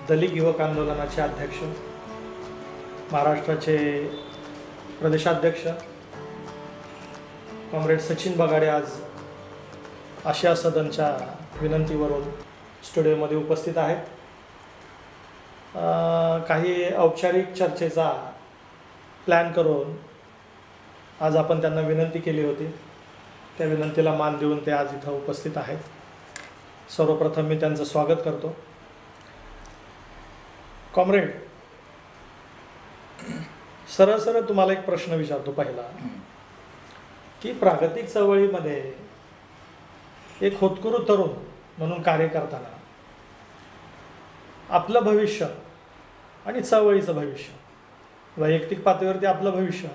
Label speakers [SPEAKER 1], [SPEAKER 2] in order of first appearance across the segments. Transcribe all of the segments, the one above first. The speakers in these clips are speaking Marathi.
[SPEAKER 1] दलित युवक आंदोलनाचे अध्यक्ष, महाराष्ट्राचे प्रदेशाध्यक्ष कॉम्रेड सचिन बगाडे आज आशिया सदनच्या विनंतीवरून स्टुडिओमध्ये उपस्थित आहेत. काही औपचारिक चर्चेचा प्लॅन करून आज आपण त्यांना विनंती केली होती. त्या विनंतीला मान देऊन ते आज इथं उपस्थित आहेत. सर्वप्रथम मी त्यांचं स्वागत करतो. कॉम्रेड, सरळ सरळ तुम्हाला एक प्रश्न विचारतो पहिला, की प्रागतिक चळवळीमध्ये एक होतकरू तरुण म्हणून कार्य करताना आपलं भविष्य आणि चळवळीचं भविष्य, वैयक्तिक पातळीवरती आपलं भविष्य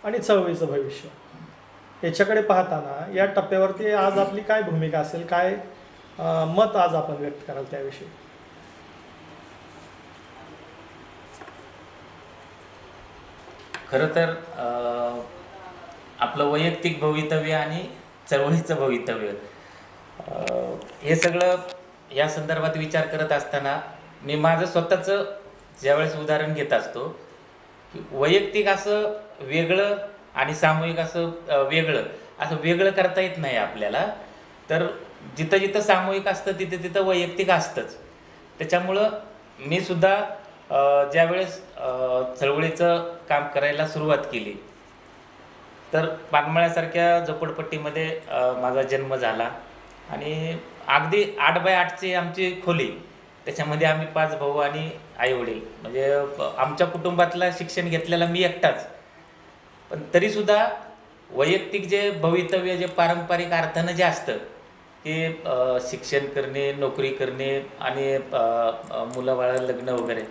[SPEAKER 1] आणि चळवळीचं भविष्य याच्याकडे पाहताना या टप्प्यावरती आज आपली काय भूमिका असेल, काय मत आज आपण व्यक्त कराल त्याविषयी?
[SPEAKER 2] खरं तर आपलं वैयक्तिक भवितव्य आणि चळवळीचं भवितव्य हे सगळं या संदर्भात विचार करत असताना मी माझं स्वतःचं ज्यावेळेस उदाहरण घेत असतो की वैयक्तिक असं वेगळं आणि सामूहिक असं वेगळं करता येत नाही आपल्याला. तर जिथं जिथं सामूहिक असतं तिथं तिथं वैयक्तिक असतंच. त्याच्यामुळं मी सुद्धा ज्यावेळेस चळवळीचं काम करायला सुरुवात केली तर पानमळ्यासारख्या झोपडपट्टीमध्ये माझा जन्म झाला आणि अगदी 8x8ची आमची खोली, त्याच्यामध्ये आम्ही 5 भाऊ आणि आईवडील, म्हणजे आमच्या कुटुंबातला शिक्षण घेतलेला मी एकटाच. पण तरीसुद्धा वैयक्तिक जे भवितव्य जे पारंपरिक अर्थानं जे असतं की शिक्षण करणे, नोकरी करणे आणि मुलं-बाळं, लग्न वगैरे,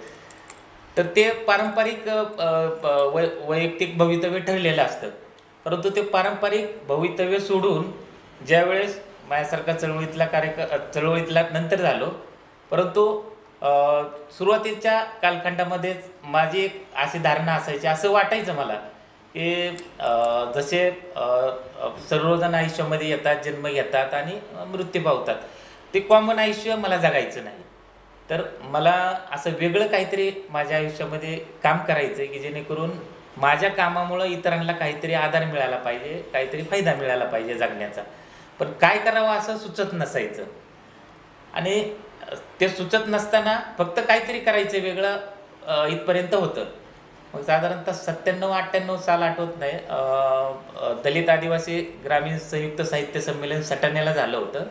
[SPEAKER 2] तर ते पारंपरिक वैयक्तिक भवितव्य ठरलेलं असतं. परंतु ते पारंपरिक भवितव्य सोडून ज्यावेळेस माझ्यासारखा चळवळीतला नंतर झालो, परंतु सुरुवातीच्या कालखंडामध्येच माझी एक अशी धारणा असायची, असं वाटायचं मला की जसे सर्वजण आयुष्यामध्ये येतात, जन्म घेतात आणि मृत्यू पावतात, ते कॉमन आयुष्य मला जगायचं नाही. तर मला असं वेगळं काहीतरी माझ्या आयुष्यामध्ये काम करायचं आहे की जेणेकरून माझ्या कामामुळं इतरांना काहीतरी आधार मिळाला पाहिजे, काहीतरी फायदा मिळाला पाहिजे जगण्याचा. पण काय करावं असं सुचत नसायचं आणि ते सुचत नसताना फक्त काहीतरी करायचं वेगळं इथपर्यंत होतं. मग साधारणतः 97-98 साल आठवत नाही, दलित आदिवासी ग्रामीण संयुक्त साहित्य संमेलन सटाण्याला झालं होतं.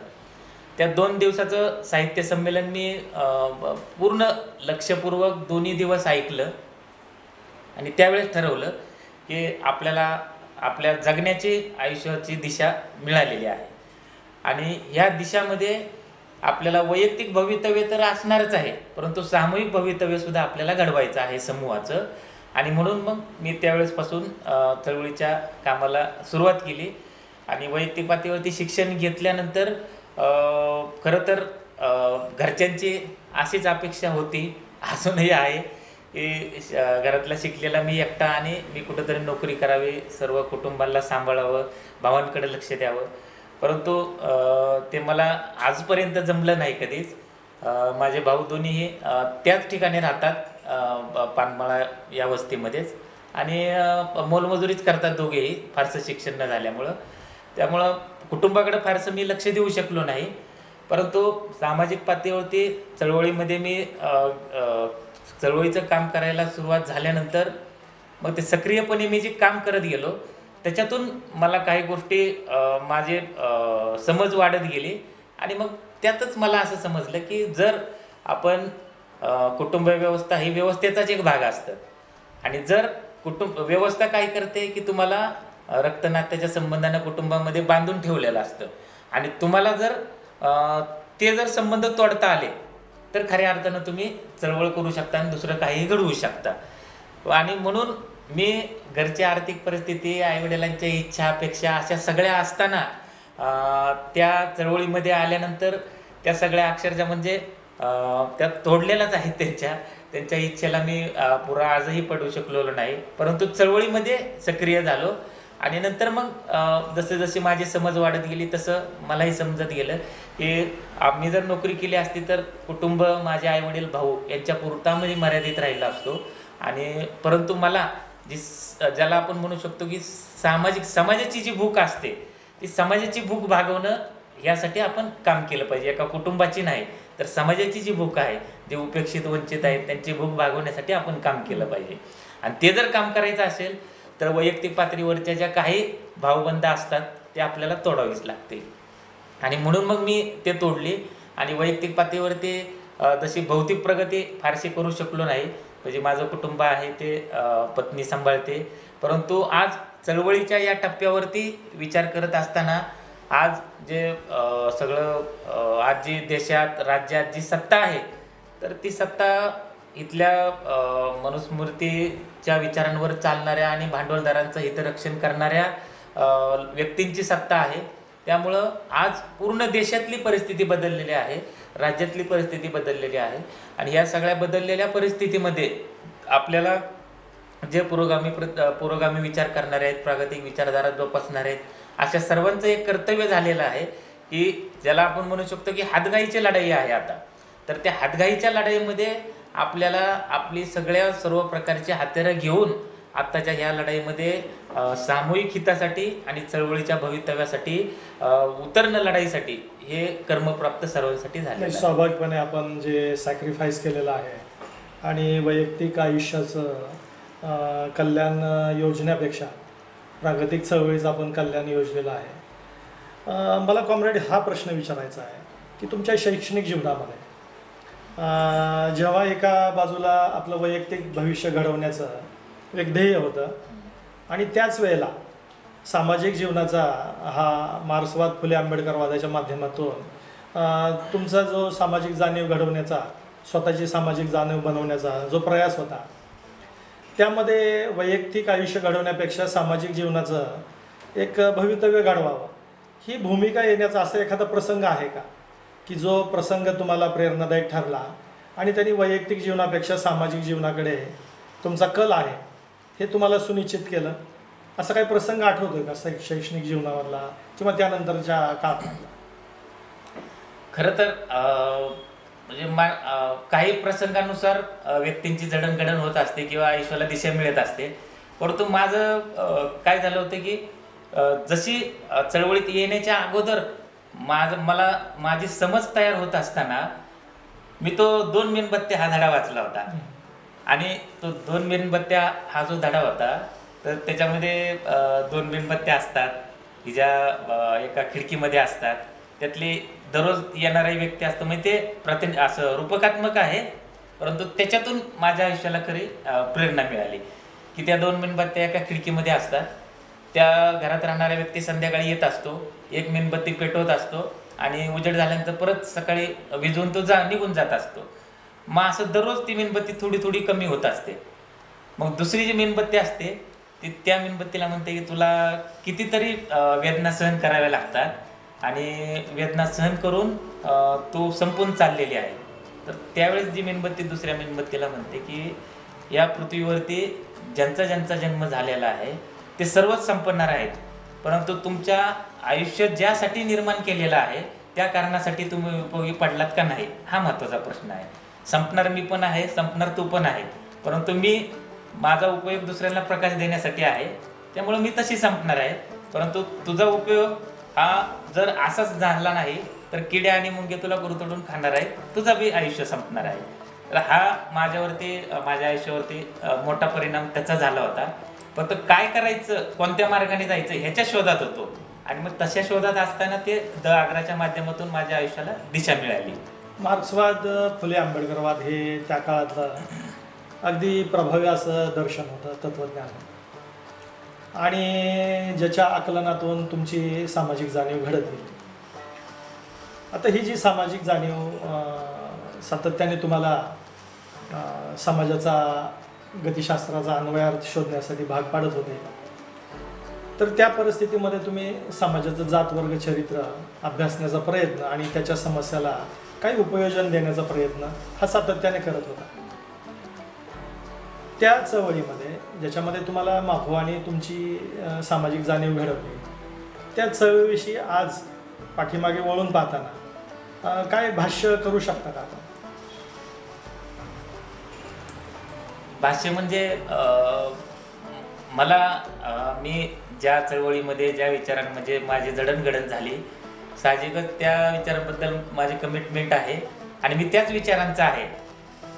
[SPEAKER 2] त्या 2 दिवसाचं साहित्य संमेलन मी पूर्ण लक्षपूर्वक 2 दिवस ऐकलं आणि त्यावेळेस ठरवलं की आपल्याला आपल्या जगण्याची आयुष्याची दिशा मिळालेली आहे आणि ह्या दिशामध्ये आपल्याला वैयक्तिक भवितव्य तर असणारच आहे, परंतु सामूहिक भवितव्यसुद्धा आपल्याला घडवायचं आहे समूहाचं. आणि म्हणून मग मी त्यावेळेसपासून चळवळीच्या कामाला सुरुवात केली आणि वैयक्तिक पातळीवरती शिक्षण घेतल्यानंतर खरं तर घरच्यांची अशीच अपेक्षा होती, अजूनही आहे, की घरातला शिकलेला मी एकटा आणि मी कुठंतरी नोकरी करावी, सर्व कुटुंबाला सांभाळावं, भावांकडे लक्ष द्यावं. परंतु ते मला आजपर्यंत जमलं नाही कधीच. माझे भाऊ दोन्हीही त्याच ठिकाणी राहतात, पानमळा या वस्तीमध्येच, आणि मोलमजुरीच करतात दोघेही, फारसं शिक्षण न झाल्यामुळं. त्यामुळं कुटुंबाकडे फारसं मी लक्ष देऊ शकलो नाही. परंतु सामाजिक पातळीवरती चळवळीमध्ये मी चळवळीचं काम करायला सुरुवात झाल्यानंतर मग ते सक्रियपणे मी जे काम करत गेलो त्याच्यातून मला काही गोष्टी माझे समज वाढत गेली आणि मग त्यातच मला असं समजलं की जर आपण कुटुंब व्यवस्था ही व्यवस्थेचाच एक भाग असतं आणि जर व्यवस्था काय करते की तुम्हाला रक्तनात्याच्या संबंधानं कुटुंबामध्ये बांधून ठेवलेलं असतं आणि तुम्हाला जर ते जर संबंध तोडता आले तर खऱ्या अर्थानं तुम्ही चळवळ करू शकता आणि दुसरं काहीही घडवू शकता. आणि म्हणून मी घरची आर्थिक परिस्थिती, आईवडिलांच्या इच्छा अपेक्षा अशा सगळ्या असताना त्या चळवळीमध्ये आल्यानंतर त्या सगळ्या अक्षरशः म्हणजे त्या तोडलेल्याच आहेत. त्यांच्या इच्छेला मी पुरा आजही पडू शकलेलो नाही, परंतु चळवळीमध्ये सक्रिय झालो आणि नंतर मग जसे जसे माझी समज वाढत गेली तसं मलाही समजत गेलं की मी जर नोकरी केली असती तर कुटुंब, माझे आईवडील, भाऊ यांच्या पुरतामध्ये मर्यादित राहिला असतो. आणि परंतु मला ज्याला आपण म्हणू शकतो की समाजाची जी भूक असते, ती समाजाची भूक भागवणं यासाठी आपण काम केलं पाहिजे. एका कुटुंबाची नाही तर समाजाची जी भूक आहे, जे उपेक्षित वंचित आहेत त्यांची भूक भागवण्यासाठी आपण काम केलं पाहिजे. आणि ते जर काम करायचं असेल तर वैयक्तिक पातळीवरच्या ज्या काही भावबंध असतात ते आपल्याला तोडावीच लागतील. आणि म्हणून मग मी ते तोडली. आणि वैयक्तिक पातळीवरती जशी भौतिक प्रगती फारशी करू शकलो नाही, म्हणजे माझं कुटुंब आहे ते पत्नी सांभाळते. परंतु आज चळवळीच्या या टप्प्यावरती विचार करत असताना आज जे सगळं आज जी देशात, राज्यात जी सत्ता आहे, तर ती सत्ता इथल्या मनुस्मृतीच्या विचारांवर चालणाऱ्या आणि भांडवलदारांचं हितरक्षण करणाऱ्या व्यक्तींची सत्ता आहे. त्यामुळं आज पूर्ण देशातली परिस्थिती बदललेली आहे, राज्यातली परिस्थिती बदललेली आहे. आणि या सगळ्या बदललेल्या परिस्थितीमध्ये आपल्याला जे पुरोगामी विचार करणारे आहेत, प्रागतिक विचारधारा जोपासणारे आहेत, अशा सर्वांचं एक कर्तव्य झालेलं आहे की ज्याला आपण म्हणू शकतो की हातगाईची लढाई आहे आता. तर त्या हातगाईच्या लढाईमध्ये आपल्याला आपली सर्व प्रकारची हत्यारं घेऊन आत्ताच्या ह्या लढाईमध्ये सामूहिक हितासाठी आणि चळवळीच्या भवितव्यासाठी उतरणं, लढाईसाठी हे कर्मप्राप्त सर्वांसाठी झाले.
[SPEAKER 1] स्वाभाविकपणे आपण जे सॅक्रिफाईस केलेलं आहे आणि वैयक्तिक आयुष्याचं कल्याण योजण्यापेक्षा प्रागतिक चळवळीचं आपण कल्याण योजलेलं आहे. मला कॉम्रेड हा प्रश्न विचारायचा आहे की तुमच्या शैक्षणिक जीवनामध्ये जेव्हा एका बाजूला आपलं वैयक्तिक भविष्य घडवण्याचं एक ध्येय होतं आणि त्याच वेळेला सामाजिक जीवनाचा हा मार्क्सवाद, फुले आंबेडकरवादाच्या माध्यमातून तुमचा जो सामाजिक जाणीव घडवण्याचा, स्वतःची सामाजिक जाणीव बनवण्याचा जो प्रयास होता, त्यामध्ये वैयक्तिक आयुष्य घडवण्यापेक्षा सामाजिक जीवनाचं एक भवितव्य घडवावं ही भूमिका येण्याचा असा एखादा प्रसंग आहे का की जो प्रसंग तुम्हाला प्रेरणादायक ठरला आणि त्यांनी वैयक्तिक जीवनापेक्षा सामाजिक जीवनाकडे तुमचा कल आहे हे तुम्हाला सुनिश्चित केलं? असा काही प्रसंग आठवतोय का शैक्षणिक जीवनावरला किंवा त्यानंतरच्या काळातला?
[SPEAKER 2] खरं तर म्हणजे काही प्रसंगानुसार व्यक्तींची जडणघडण होत असते किंवा आयुष्याला दिशा मिळत असते. परंतु माझं काय झालं होतं की जशी चळवळीत येण्याच्या अगोदर मला माझी समज तयार होत असताना मी तो 2 मेणबत्त्या हा धडा वाचला होता. आणि तो 2 मेणबत्त्या हा जो धडा होता तर त्याच्यामध्ये 2 मेणबत्त्या असतात की ज्या एका खिडकीमध्ये असतात. त्यातली दररोज येणारा व्यक्ती असतो, म्हणजे ते असं रूपकात्मक आहे, परंतु त्याच्यातून माझ्या आयुष्याला खरी प्रेरणा मिळाली की त्या 2 मेणबत्त्या एका खिडकीमध्ये असतात. त्या घरात राहणारा व्यक्ती संध्याकाळी येत असतो, एक मेणबत्ती पेटवत असतो आणि उजेड झाल्यानंतर परत सकाळी विझून तो निघून जात असतो. मग असं दररोज ती मेणबत्ती थोडी थोडी कमी होत असते. मग दुसरी जी मेणबत्ती असते ती त्या मेणबत्तीला म्हणते की तुला कितीतरी वेदना सहन कराव्या लागतात आणि वेदना सहन करून तू संपून चाललेली आहे. तर त्यावेळेस जी मेणबत्ती दुसऱ्या मेणबत्तीला म्हणते की या पृथ्वीवरती ज्यांचा ज्यांचा जन्म झालेला आहे ते सर्वच संपणार आहेत, परंतु तुमच्या आयुष्य ज्यासाठी निर्माण केलेलं आहे त्या कारणासाठी तुम्ही उपयोगी पडलात का नाही, हा महत्त्वाचा प्रश्न आहे. संपणार मी पण आहे, संपणार तू पण आहे, परंतु माझा उपयोग दुसऱ्यांना प्रकाश देण्यासाठी आहे, त्यामुळे मी तशी संपणार आहे. परंतु तुझा उपयोग हा जर असाच झाला नाही तर किड्या आणि मुंगे तुला गुरतडून खाणार आहे, तुझा बी आयुष्य संपणार आहे. तर हा माझ्या आयुष्यावरती मोठा परिणाम त्याचा झाला होता. फक्त काय करायचं, कोणत्या मार्गाने जायचं ह्याच्या शोधात होतो. आणि मग तशा शोधात असताना ते आग्राच्या माध्यमातून माझ्या आयुष्याला दिशा मिळाली.
[SPEAKER 1] मार्क्सवाद, फुले आंबेडकरवाद हे त्या काळातलं अगदी प्रभावी असं दर्शन होतं, तत्त्वज्ञान. आणि ज्याच्या आकलनातून तुमची सामाजिक जाणीव घडत गेली. आता ही जी सामाजिक जाणीव सातत्याने तुम्हाला समाजाचा, गतिशास्त्राचा अन्वयार्थ शोधण्यासाठी भाग पाडत होते, तर त्या परिस्थितीमध्ये तुम्ही समाजाचं जात वर्ग चरित्र अभ्यासण्याचा प्रयत्न आणि त्याच्या समस्याला काही उपयोजन देण्याचा प्रयत्न हा सातत्याने करत होता. त्या चळवळीमध्ये ज्याच्यामध्ये तुम्हाला माफवानी तुमची सामाजिक जाणीव घडवली, त्या चळवळीविषयी आज पाठीमागे वळून पाहताना काय भाष्य करू शकता का आपण?
[SPEAKER 2] भाष्य म्हणजे मी ज्या चळवळीमध्ये ज्या विचारांमध्ये माझी जडणघडण झाली, साहजिकच त्या विचारांबद्दल माझी कमिटमेंट आहे आणि मी त्याच विचारांचा आहे.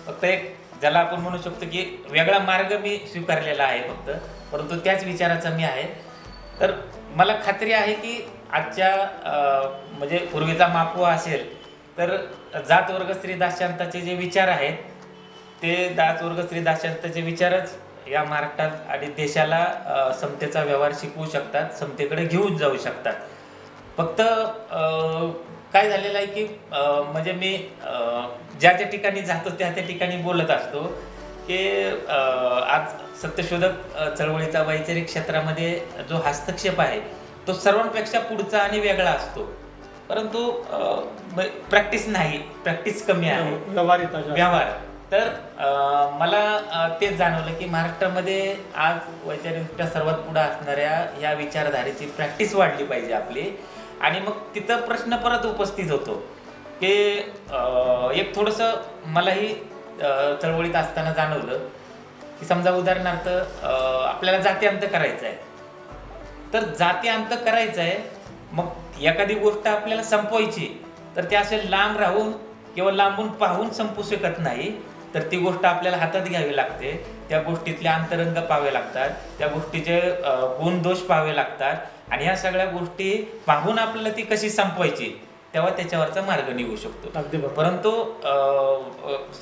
[SPEAKER 2] फक्त एक ज्याला आपण म्हणू शकतो की वेगळा मार्ग मी स्वीकारलेला आहे फक्त, परंतु त्याच विचाराचा मी आहे. तर मला खात्री आहे की आजच्या म्हणजे पूर्वीचा माफवा असेल तर जात वर्ग स्त्री दास्यांताचे जे विचार आहेत ते जात वर्ग स्त्री दास्यांताचे विचारच या महाराष्ट्रात आणि देशाला समतेचा व्यवहार शिकवू शकतात, समतेकडे घेऊन जाऊ शकतात. फक्त काय झालेलं आहे की म्हणजे मी ज्या ज्या ठिकाणी जातो त्या त्या ठिकाणी बोलत असतो की आज सत्यशोधक चळवळीचा वैचारिक क्षेत्रामध्ये जो हस्तक्षेप आहे तो सर्वांपेक्षा पुढचा आणि वेगळा असतो, परंतु प्रॅक्टिस नाही, प्रॅक्टिस कमी आहे, व्यवहार. तर मला तेच जाणवलं की महाराष्ट्रामध्ये आज वैचारिकदृष्ट्या सर्वात पुढे असणाऱ्या या विचारधारेची प्रॅक्टिस वाढली पाहिजे आपली. आणि मग तिथं प्रश्न परत उपस्थित होतो की एक थोडंसं मलाही चळवळीत असताना जाणवलं की समजा उदाहरणार्थ आपल्याला जातीअंत करायचं आहे, तर जातीअंत करायचं आहे, मग एखादी गोष्ट आपल्याला संपवायची तर ते असे लांब राहून किंवा लांबून पाहून संपू शकत नाही, तर ती गोष्ट आपल्याला हातात घ्यावी लागते, त्या गोष्टीतले अंतरंग पाहावे लागतात, त्या गोष्टीचे गुण दोष पाहावे लागतात आणि ह्या सगळ्या गोष्टी पाहून आपल्याला ती कशी संपवायची तेव्हा त्याच्यावरचा मार्ग निघू शकतो. परंतु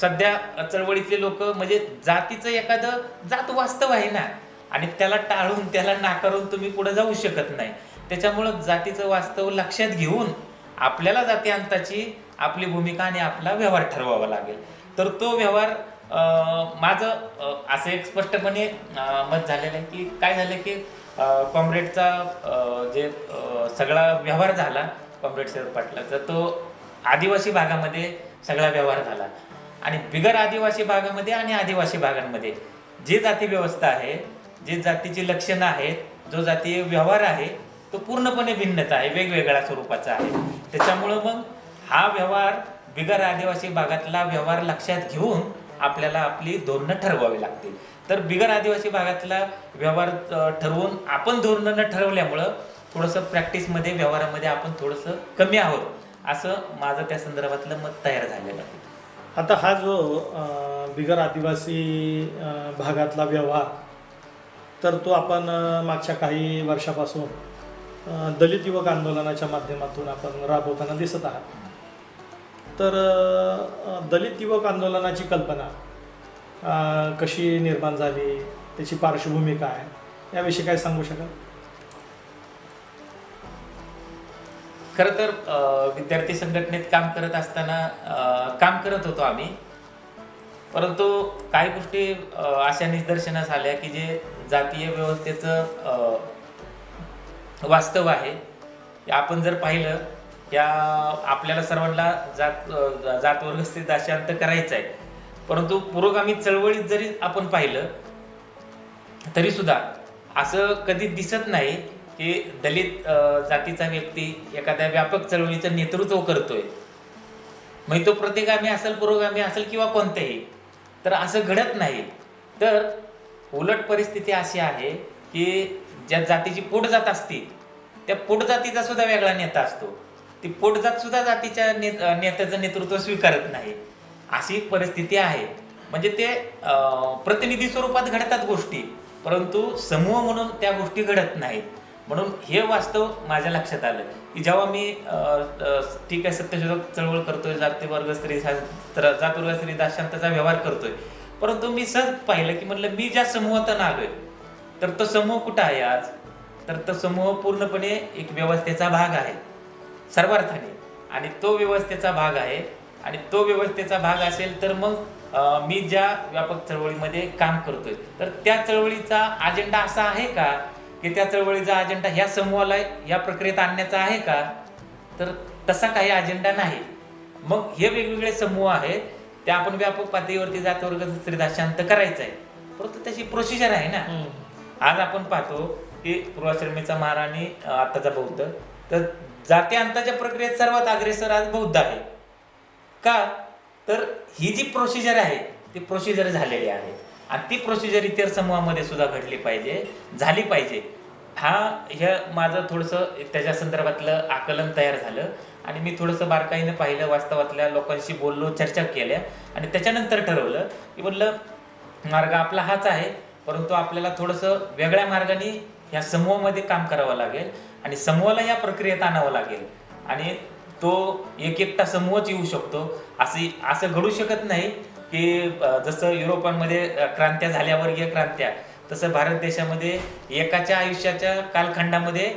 [SPEAKER 2] सध्या चळवळीतले लोक म्हणजे जातीचं एखादं जात वास्तव आहे ना आणि त्याला टाळून त्याला नाकारून तुम्ही पुढे जाऊ शकत नाही. त्याच्यामुळं जातीचं वास्तव लक्षात घेऊन आपल्याला जातीअंताची आपली भूमिका आणि आपला व्यवहार ठरवावा लागेल. तर तो व्यवहार माझं असं एक स्पष्टपणे मत झालेलं आहे की काय झालं की कॉम्रेडचा जे सगळा व्यवहार झाला कॉम्रेड शरद पाटलाचा, तो आदिवासी भागामध्ये सगळा व्यवहार झाला आणि बिगर आदिवासी भागामध्ये आणि आदिवासी भागांमध्ये जी जाती व्यवस्था आहे, जी जातीची लक्षणं आहेत, जो जातीय व्यवहार आहे तो पूर्णपणे भिन्नता आहे, वेगवेगळ्या स्वरूपाचा आहे. त्याच्यामुळं मग हा व्यवहार बिगर आदिवासी भागातला व्यवहार लक्षात घेऊन आपल्याला आपली धोरणं ठरवावी लागतील. तर बिगर आदिवासी भागातला व्यवहार ठरवून आपण धोरणं न ठरवल्यामुळं थोडंसं प्रॅक्टिसमध्ये व्यवहारामध्ये आपण थोडंसं कमी आहोत, असं माझं त्या संदर्भातलं मत तयार झालेलं आहे.
[SPEAKER 1] आता हा जो बिगर आदिवासी भागातला व्यवहार, तर तो आपण मागच्या काही वर्षापासून दलित युवक आंदोलनाच्या माध्यमातून आपण राबवताना दिसत आहात. तर दलित युवक आंदोलनाची कल्पना कशी निर्माण झाली, त्याची पार्श्वभूमी काय, याविषयी काय सांगू शकाल?
[SPEAKER 2] खरं तर विद्यार्थी संघटनेत काम करत असताना काम करत होतो आम्ही, परंतु काही गोष्टी अशा निदर्शनास आल्या की जे जातीय व्यवस्थेचं वास्तव आहे. आपण जर पाहिलं या आपल्याला सर्वांना जात वर्ग स्थित दास्यांत करायचं आहे, परंतु पुरोगामी चळवळीत जरी आपण पाहिलं तरी सुद्धा असं कधी दिसत नाही की दलित जातीचा व्यक्ती एखाद्या व्यापक चळवळीचं नेतृत्व करतोय. मग तो प्रतिगामी असेल, पुरोगामी असेल किंवा कोणतेही, तर असं घडत नाही. तर उलट परिस्थिती अशी आहे की ज्या जातीची पोटजात असते त्या पोटजातीचा सुद्धा वेगळा नेता असतो, ती पोटजात सुद्धा जातीच्या नेत्याचं नेतृत्व स्वीकारत नाही, अशी परिस्थिती आहे. म्हणजे ते प्रतिनिधी स्वरूपात घडतात गोष्टी, परंतु समूह म्हणून त्या गोष्टी घडत नाहीत. म्हणून हे वास्तव माझ्या लक्षात आलं की जेव्हा मी ठीक आहे सत्यशोधक चळवळ करतोय, जात वर्ग स्त्री दास्यांताचा व्यवहार करतोय, परंतु मी सहज पाहिलं की म्हटलं मी ज्या समूहातून आलोय तर तो समूह कुठं आहे आज, तर तो समूह पूर्णपणे एक व्यवस्थेचा भाग आहे सर्वार्थाने, आणि तो व्यवस्थेचा भाग आहे. आणि तो व्यवस्थेचा भाग असेल तर मग मी ज्या व्यापक चळवळीमध्ये काम करतोय तर त्या चळवळीचा अजेंडा असा आहे का की त्या चळवळीचा अजेंडा ह्या समूहाला या प्रक्रियेत आणण्याचा आहे का, तर तसा काही अजेंडा नाही. मग हे वेगवेगळे समूह आहेत, त्या आपण व्यापक पातळीवरती जात वर्ग स्त्री दास्यांत करायचं आहे, परंतु त्याची प्रोसिजर आहे ना. आज आपण पाहतो की पूर्वाश्रमीचा महार आणि आत्ताचा बौद्ध, तर जाती अंताच्या प्रक्रियेत सर्वात अग्रेसर आज बौद्ध आहे. का तर ही जी प्रोसिजर आहे ती प्रोसिजर झालेली आहे आणि ती प्रोसिजर इतर समूहामध्ये सुद्धा घडली पाहिजे, झाली पाहिजे. ह्या माझं थोडंसं त्याच्या संदर्भातलं आकलन तयार झालं आणि मी थोडंसं बारकाईनं पाहिलं, वास्तवातल्या लोकांशी बोललो, चर्चा केल्या आणि त्याच्यानंतर ठरवलं की म्हटलं मार्ग आपला हाच आहे, परंतु आपल्याला थोडंसं वेगळ्या मार्गाने ह्या समूहामध्ये काम करावं लागेल आणि समूहाला या प्रक्रियेत आणावं लागेल. आणि तो एकटा समूहच येऊ शकतो असं घडू शकत नाही की जसं युरोपामध्ये क्रांत्या झाल्या, वर्गीय क्रांत्या, तसं भारत देशामध्ये एकाच्या आयुष्याच्या कालखंडामध्ये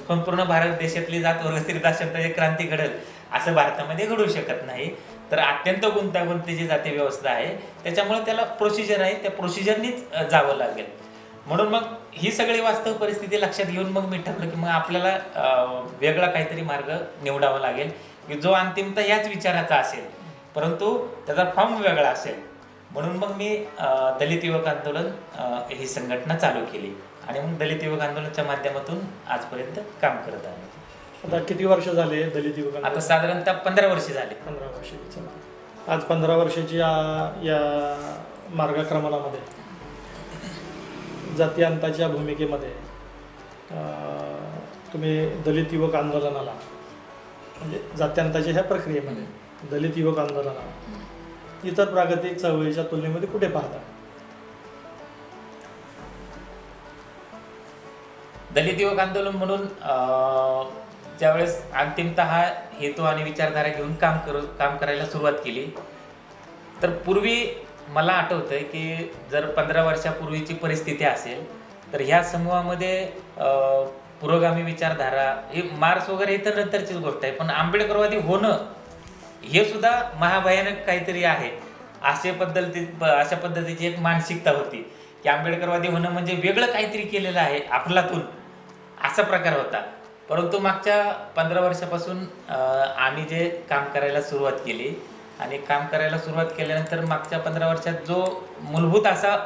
[SPEAKER 2] संपूर्ण भारत देशातली जात वर्गस्थितीत अशा क्रांती घडेल असं भारतामध्ये घडू शकत नाही. तर अत्यंत गुंतागुंतीची जाती व्यवस्था आहे, त्याच्यामुळे त्याला प्रोसिजर आहे, त्या प्रोसिजरनीच जावं लागेल. म्हणून मग ही सगळी वास्तव परिस्थिती लक्षात घेऊन मग मी ठरलं की मग आपल्याला वेगळा काहीतरी मार्ग निवडावा लागेल की जो अंतिमतः याच विचाराचा असेल, परंतु त्याचा फॉर्म वेगळा असेल. म्हणून मग मी दलित युवक आंदोलन ही संघटना चालू केली आणि मग दलित युवक आंदोलनाच्या माध्यमातून आजपर्यंत काम करत आहे.
[SPEAKER 1] आता किती वर्ष झाले दलित युवक?
[SPEAKER 2] आता साधारणतः 15 वर्ष झाले.
[SPEAKER 1] 15 वर्ष. आज 15 वर्षाची या मार्गक्रमणामध्ये जाती अंताच्या भूमिकेमध्ये तुम्ही दलित युवक आंदोलनाला, म्हणजे जात्यांताच्या ह्या प्रक्रियेमध्ये दलित युवक आंदोलनाला इतर प्रागतिक चळवळीच्या तुलनेमध्ये कुठे पाहता?
[SPEAKER 2] दलित युवक आंदोलन म्हणून ज्यावेळेस अंतिमतः हा हेतू आणि विचारधारा घेऊन काम करायला सुरुवात केली, तर पूर्वी मला आठवतंय की जर 15 वर्षापूर्वीची परिस्थिती असेल तर ह्या समूहामध्ये पुरोगामी विचारधारा ही मार्क्स वगैरे हे तर नंतरचीच गोष्ट आहे, पण आंबेडकरवादी होणं हे सुद्धा महाभयानक काहीतरी आहे अशा पद्धतीची एक मानसिकता होती की आंबेडकरवादी होणं म्हणजे वेगळं काहीतरी केलेलं आहे अफलातून, असा प्रकार होता. परंतु मागच्या 15 वर्षापासून आम्ही जे काम करायला सुरुवात केली आणि काम करायला सुरुवात केल्यानंतर मागच्या 15 वर्षात जो मूलभूत असा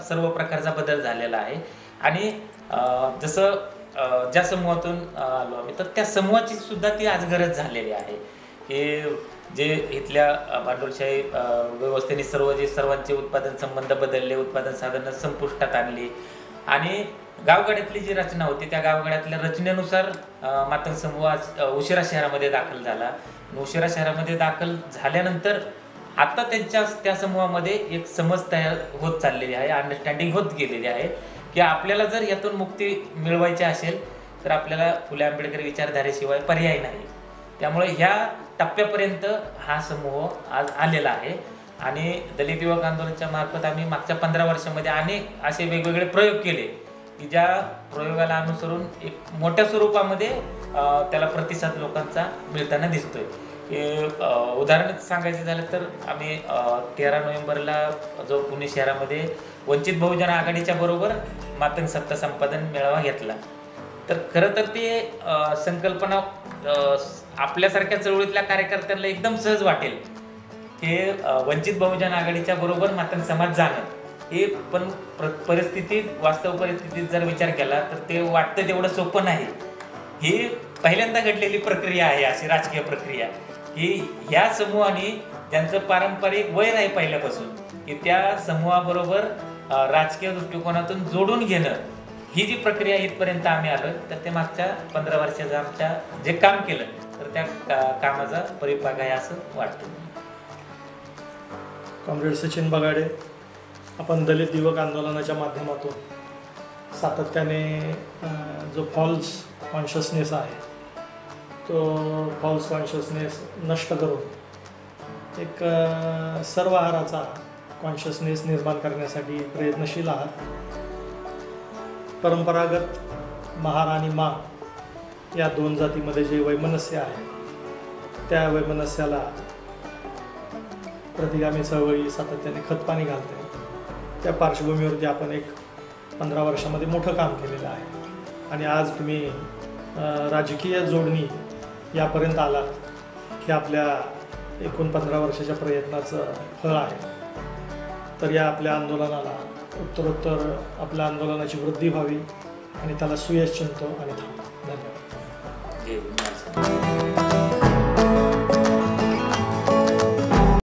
[SPEAKER 2] सर्व प्रकारचा बदल झालेला आहे. आणि जसं ज्या समूहातून आलो आम्ही, तर त्या समूहाची सुद्धा ती आज गरज झालेली आहे की जे इथल्या भांडवलशाही व्यवस्थेने सर्वांचे उत्पादन संबंध बदलले, उत्पादन साधनं संपुष्टात आणली आणि गावगाड्यातली जी रचना होती त्या गावगाड्यातल्या रचनेनुसार मातंग समूह आज उशिरा शहरामध्ये दाखल झाला. उशिरा शहरामध्ये दाखल झाल्यानंतर आता त्या समूहामध्ये एक समज तयार होत चाललेली आहे, अंडरस्टँडिंग होत गेलेली आहे की आपल्याला जर यातून मुक्ती मिळवायची असेल तर आपल्याला फुले आंबेडकरी विचारधारेशिवाय पर्याय नाही. त्यामुळे ह्या टप्प्यापर्यंत हा समूह आज आलेला आहे आणि दलित युवक आंदोलनाच्या मार्फत आम्ही मागच्या 15 वर्षामध्ये अनेक असे वेगवेगळे प्रयोग केले की ज्या प्रयोगाला अनुसरून एक मोठ्या स्वरूपामध्ये त्याला प्रतिसाद लोकांचा मिळताना दिसतोय. उदाहरण सांगायचं झालं तर आम्ही 13 नोव्हेंबरला जो पुणे शहरामध्ये वंचित बहुजन आघाडीच्या बरोबर मातंग सत्ता संपादन मेळावा घेतला. तर खरं तर ते संकल्पना आपल्यासारख्या चळवळीतल्या कार्यकर्त्यांना एकदम सहज वाटेल की वंचित बहुजन आघाडीच्या बरोबर मातंग समाज जाणं हे, पण वास्तव परिस्थितीत जर विचार केला तर ते वाटतं तेवढं सोपं नाही. ही पहिल्यांदा घडलेली प्रक्रिया आहे, अशी राजकीय प्रक्रिया की ह्या समूहाने त्यांचं पारंपरिक वैर आहे पहिल्यापासून की त्या समूहाबरोबर राजकीय दृष्टिकोनातून जोडून घेणं, ही जी प्रक्रिया इथपर्यंत आम्ही आलो तर ते मागच्या 15 वर्षाचं आमच्या जे काम केलं तर त्या कामाचा परिपाक आहे असं वाटतं.
[SPEAKER 1] कॉम्रेड सचिन बगाडे, आपण दलित युवक आंदोलनाच्या माध्यमातून सातत्याने जो फॉल्स कॉन्शियसनेस आहे तो फॉल्स कॉन्शियसनेस नष्ट करून एक सर्वहाराचा कॉन्शियसनेस निर्माण करण्यासाठी प्रयत्नशील आहात. परंपरागत महार आणि माळ या दोन जातीमध्ये जे वैमनस्य आहे त्या वैमनस्याला प्रतिगामी चळवळी सातत्याने खतपाणी घालते. त्या पार्श्वभूमीवरती आपण एक 15 वर्षामध्ये मोठं काम केलेलं आहे आणि आज तुम्ही राजकीय जोडणी यापर्यंत आलात हे आपल्या एकूण 15 वर्षाच्या प्रयत्नाचं फळ आहे. तर या आपल्या आंदोलनाला उत्तरोत्तर आपल्या आंदोलनाची वृद्धी व्हावी आणि त्याला सुयश चिंतो आणि थांबतो. धन्यवाद.
[SPEAKER 2] जय भीम.